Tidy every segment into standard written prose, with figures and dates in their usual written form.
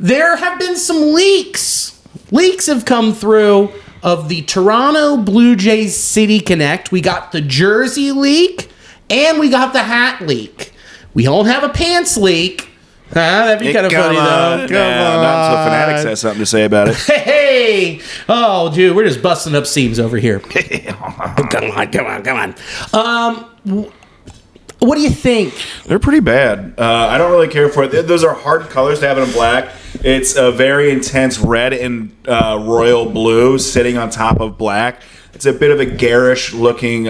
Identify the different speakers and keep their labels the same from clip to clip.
Speaker 1: there have been some leaks. Leaks have come through of the Toronto Blue Jays City Connect. We got the jersey leak, and we got the hat leak. We don't have a pants leak. That'd be kind of funny, though. Come on.
Speaker 2: Not until Fanatics has something to say about it.
Speaker 1: Hey! Oh, dude, we're just busting up seams over here. Come on. What do you think?
Speaker 2: They're pretty bad. I don't really care for it. Those are hard colors to have in black. It's a very intense red and royal blue sitting on top of black. It's a bit of a garish looking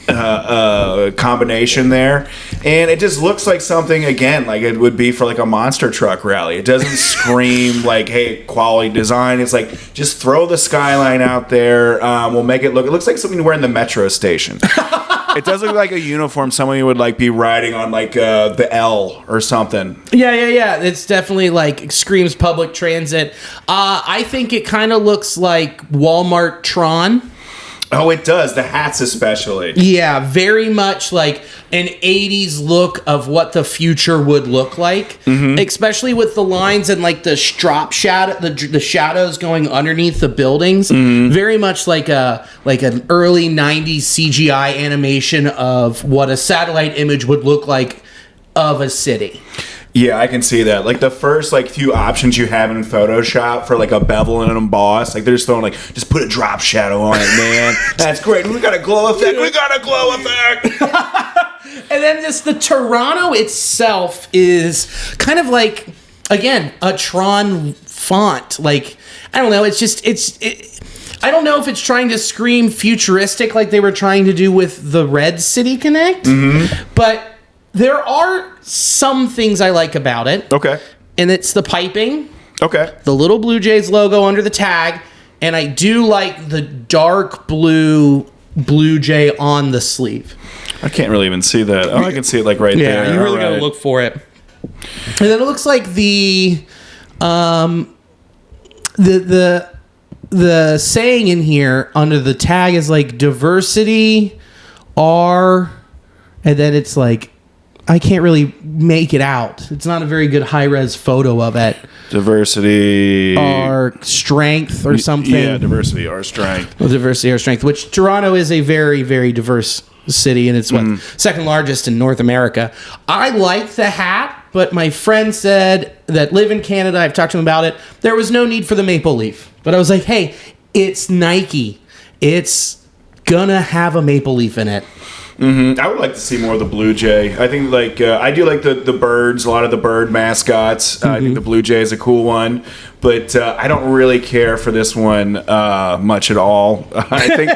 Speaker 2: combination there, and it just looks like something again like it would be for like a monster truck rally. It doesn't scream like, hey, quality design. It's like, just throw the skyline out there. We'll make it looks like something you wear in the metro station. It does look like a uniform someone would like be riding on like the L or something.
Speaker 1: Yeah. It's definitely like screams public transit. I think it kind of looks like Walmart Tron.
Speaker 2: Oh, it does. The hats especially.
Speaker 1: Yeah, very much like an 80s look of what the future would look like, especially with the lines and like the drop shadow, the shadows going underneath the buildings. Very much like an early 90s CGI animation of what a satellite image would look like of a city.
Speaker 2: Yeah, I can see that. Like the first like few options you have in Photoshop for like a bevel and an emboss, like they're just throwing like, just put a drop shadow on it, man. That's great. We got a glow effect.
Speaker 1: And then just the Toronto itself is kind of like, again, a Tron font. Like, I don't know. It's just, I don't know if it's trying to scream futuristic like they were trying to do with the Red City Connect, but there are some things I like about it.
Speaker 2: Okay.
Speaker 1: And it's the piping.
Speaker 2: Okay.
Speaker 1: The little Blue Jays logo under the tag. And I do like the dark blue Blue Jay on the sleeve.
Speaker 2: I can't really even see that. Oh, I can see it like right there.
Speaker 1: Yeah, you really got to look for it. And then it looks like the saying in here under the tag is like diversity R, and then it's like, I can't really make it out. It's not a very good high-res photo of it.
Speaker 2: Diversity
Speaker 1: or strength or something.
Speaker 2: Yeah, diversity or strength.
Speaker 1: Well, diversity or strength, which Toronto is a very, very diverse city, and it's second largest in North America. I like the hat, but my friend said that live in Canada, I've talked to him about it, there was no need for the maple leaf. But I was like, hey, it's Nike. It's gonna have a maple leaf in it.
Speaker 2: I would like to see more of the Blue Jay. I think like I do like the birds, a lot of the bird mascots. I think the Blue Jay is a cool one, but I don't really care for this one much at all. I think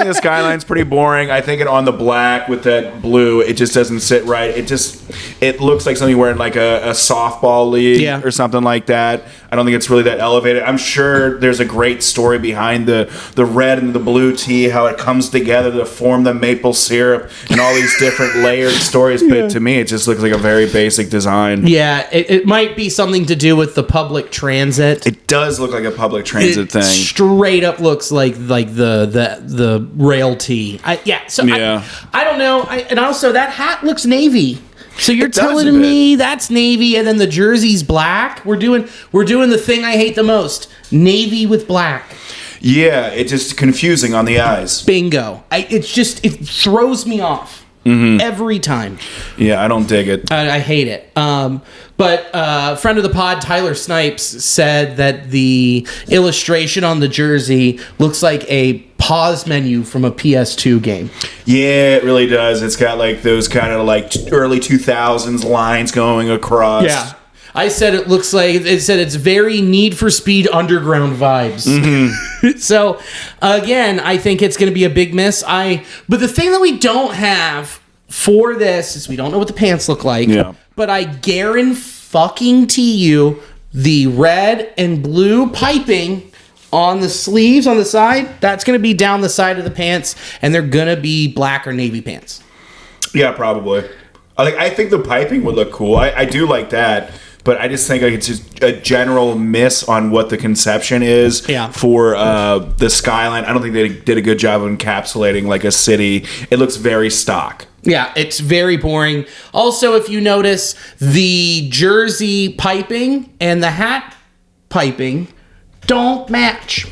Speaker 2: the skyline's pretty boring. I think it on the black with that blue, it just doesn't sit right. It looks like something wearing like a softball league or something like that. I don't think it's really that elevated. I'm sure there's a great story behind the red and the blue tee, how it comes together to form the maple syrup and all these different layered stories. But to me, it just looks like a very basic design.
Speaker 1: Yeah, it might be something to do with the public transit.
Speaker 2: It does look like a public transit thing.
Speaker 1: Straight up looks like the rail tee. I don't know. And also that hat looks navy. So you're telling me that's navy, and then the jersey's black. We're doing the thing I hate the most: navy with black.
Speaker 2: Yeah, it's just confusing on the eyes.
Speaker 1: Bingo. It throws me off every time.
Speaker 2: Yeah, I don't dig it.
Speaker 1: I hate it. But a friend of the pod, Tyler Snipes, said that the illustration on the jersey looks like a pause menu from a PS2 game.
Speaker 2: Yeah, it really does. It's got like those kind of like early 2000s lines going across.
Speaker 1: Yeah. I said it's very Need for Speed Underground vibes. So again, I think it's going to be a big miss. But the thing that we don't have for this is we don't know what the pants look like.
Speaker 2: Yeah.
Speaker 1: But I guarantee you the red and blue piping on the sleeves on the side, that's going to be down the side of the pants, and they're going to be black or navy pants.
Speaker 2: Yeah, probably. I think the piping would look cool. I do like that. but I just think like it's just a general miss on what the conception is
Speaker 1: Yeah.
Speaker 2: for the skyline. I don't think they did a good job of encapsulating like a city. It looks very stock.
Speaker 1: Yeah, it's very boring. Also, if you notice, the jersey piping and the hat piping don't match.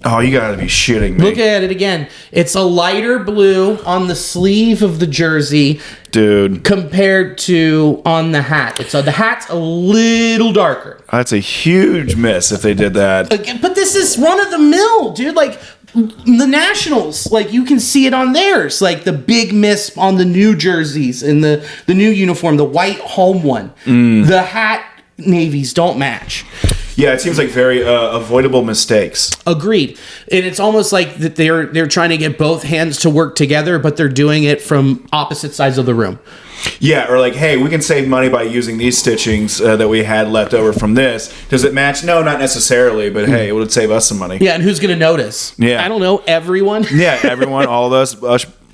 Speaker 2: Oh, you gotta be shitting me.
Speaker 1: Look at it again. It's a lighter blue on the sleeve of the jersey
Speaker 2: Dude.
Speaker 1: compared to on the hat. The hat's a little darker.
Speaker 2: That's a huge miss if they did that.
Speaker 1: Again, but this is run of the mill, dude. Like the Nationals, like you can see it on theirs. Like the big miss on the new jerseys and the new uniform, the white home one. The hat navies don't match.
Speaker 2: Yeah, it seems like very avoidable mistakes.
Speaker 1: Agreed. And it's almost like that they're trying to get both hands to work together, but they're doing it from opposite sides of the room.
Speaker 2: Yeah, or like, hey, we can save money by using these stitchings that we had left over from this. Does it match? No, not necessarily, but hey, it would save us some money.
Speaker 1: Yeah, and who's going to notice?
Speaker 2: Yeah.
Speaker 1: I don't know, everyone.
Speaker 2: Yeah, everyone, all of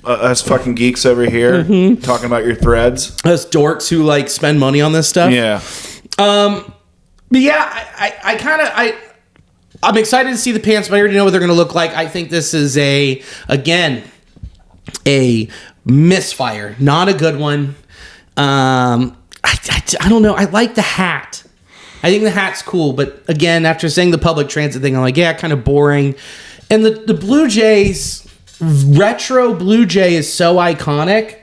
Speaker 2: us fucking geeks over here talking about your threads.
Speaker 1: Us dorks who like spend money on this stuff.
Speaker 2: Yeah.
Speaker 1: But yeah, I'm excited to see the pants, but I already know what they're going to look like. I think this is a misfire, not a good one. I don't know. I like the hat. I think the hat's cool, but again, after saying the public transit thing, I'm like, yeah, kind of boring. And the Blue Jays, retro Blue Jay is so iconic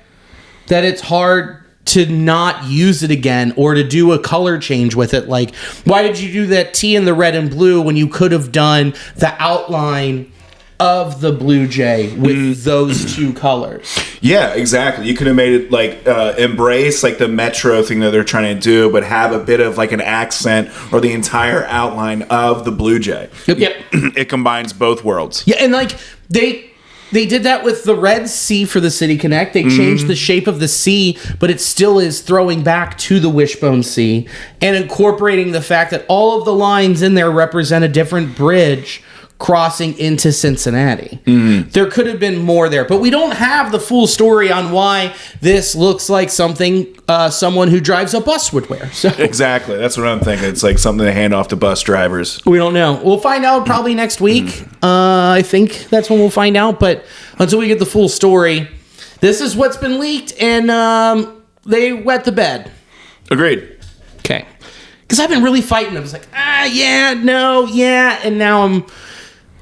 Speaker 1: that it's hard to not use it again or to do a color change with it. Like, why did you do that T in the red and blue when you could have done the outline of the Blue Jay with those two colors?
Speaker 2: Yeah, exactly. You could have made it like embrace like the Metro thing that they're trying to do, but have a bit of like an accent or the entire outline of the Blue Jay.
Speaker 1: Yep.
Speaker 2: It combines both worlds.
Speaker 1: Yeah, and like they did that with the red C for the City Connect. They changed the shape of the C, but it still is throwing back to the Wishbone C and incorporating the fact that all of the lines in there represent a different bridge crossing into Cincinnati. There could have been more there, but we don't have the full story on why this looks like something someone who drives a bus would wear. So
Speaker 2: Exactly. That's what I'm thinking. It's like something to hand off to bus drivers.
Speaker 1: we don't know. We'll find out probably next week. I think that's when we'll find out. But until we get the full story, this is what's been leaked, and they wet the bed.
Speaker 2: Agreed.
Speaker 1: Okay. Because I've been really fighting. I was like, yeah, no, yeah, and now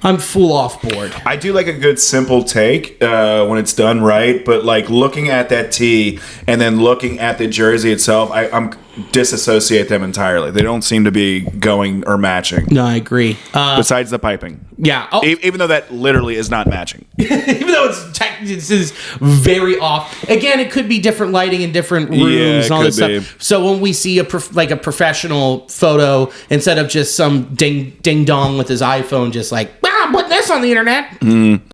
Speaker 1: I'm full off board.
Speaker 2: I do like a good simple take when it's done right, but like looking at that tee and then looking at the jersey itself, I'm disassociate them entirely. They don't seem to be going or matching.
Speaker 1: No, I agree.
Speaker 2: Besides the piping,
Speaker 1: Yeah. Oh,
Speaker 2: even though that literally is not matching.
Speaker 1: even though this is very off. Again, it could be different lighting in different rooms
Speaker 2: Yeah,
Speaker 1: and all
Speaker 2: could
Speaker 1: this
Speaker 2: be.
Speaker 1: stuff. So when we see a professional photo, instead of just some ding dong with his iPhone, just like, I'm putting this on the internet.